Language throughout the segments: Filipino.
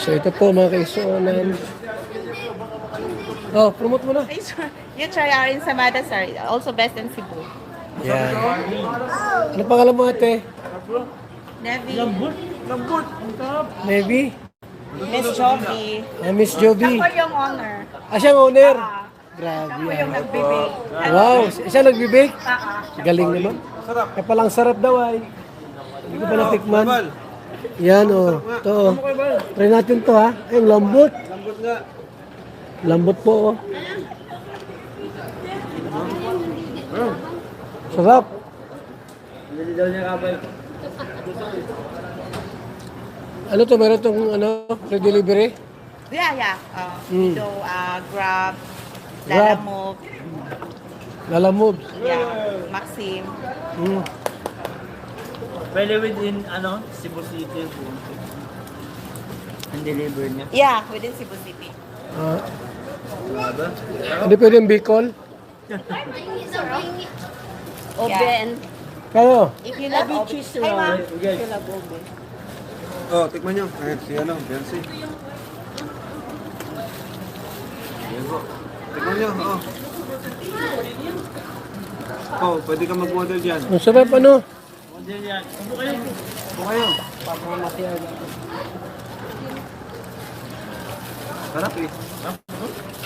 So ito po mga kaisuonan. Oh, promote mo na. You try our ensamadas are also best in Cebu. Yan. Ano pangalan mo ate? Nevi. Maybe? Miss Joby. Miss Joby. Ako yung owner. Siyang owner. Ako Grabe. yung nagbibig. Wow, siya nagbibake? Oo. Galing naman. Kaya palang sarap daw ay. Hindi ko pa natikman. Yan o. Ito o. Try natin to ha. Ay, ang lambot. Lambot nga. Lambot po o. Sarap. Hindi daw niya kabay. Ano to? Meron itong ano? Free delivery? Yeah. Mm. So, Grab, Grab. Lalamove, Lala Moves. yeah, Maxim. Mm. Pwede within, Cebu City po. Ang deliver niya. Yeah, within Cebu City. Hindi pwedeng Bicol? Oben. Kayo? If you love Oben. Hi, ma'am. Yes. You love Oben. Oh, tikman nyo. Ayan, si Beyonce. Ayan po. Tikman nyo, oh. Oh, pwede ka mag-model dyan. Ang sarap ano? Model yan. Upo kayo. Upo kayo. Sarap eh.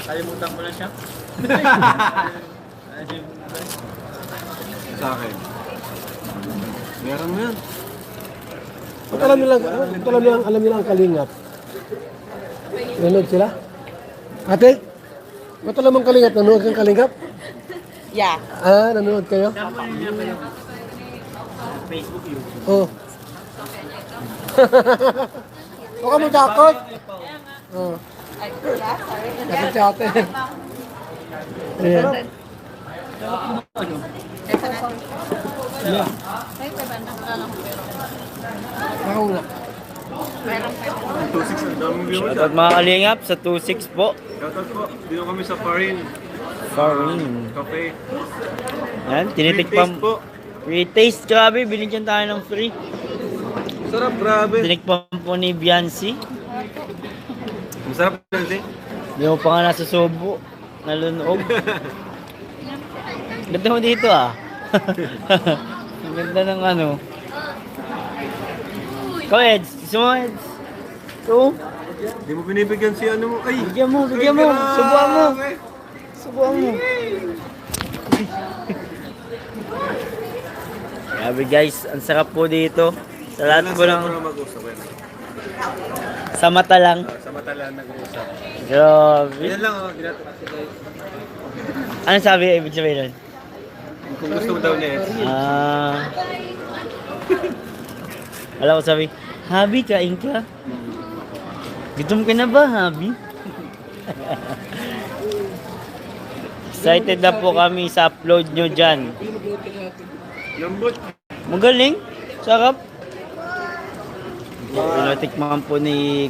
Kalimutan ko na siya. Sa akin. Meron mo yan. Ba't alam nila ang kalingap? Nanood sila? Ate? Ba't alam ang kalingap? Nanood kang kalingap? Yeah. Nanood kayo? Dapat niya kayo. Facebook yun. Oo. Huwag ka magkakot. Oo. Yeah, sorry. Kapit si ate. Ayan. Nakawala. 2-6 ang daming viewers. Shoutout mga kalingap sa 26 po. Shoutout po. Dito kami sa Farin Farin. Cafe. Yan, Free tinitikpam. taste po. Free taste, grabe. Binigyan tayo ng free. Sarap, grabe. Tinikpam po ni Biancy. Masarap Beyonce. Hindi mo pa nga nasa subo. Nalunog. Ganda mo dito ah. Ang ganda ng ano. Ikaw Eds. Gusto mo Eds? Ito. Hindi mo binibigyan si ano mo. Ay! Bigyan mo. Subuan mo. Subuan mo. Grabe guys, ang sarap po dito. Sa lahat po ng mag-usap. sa mata lang. Sa mata lang nag-uusap. Grabe. Yan lang oh. Ginagawa ko tayo. Ano sabi? Ibig sabihin nun? Kung gusto mo daw niya eh. Alam ko sabi, Habi, kain ka? Gutom ka na ba, Habi? Excited na po kami sa upload nyo dyan. Lambot. Magaling. Sarap. Pinatikman po ni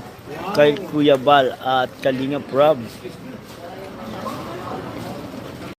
Kuya Bal at Kalinga Prab.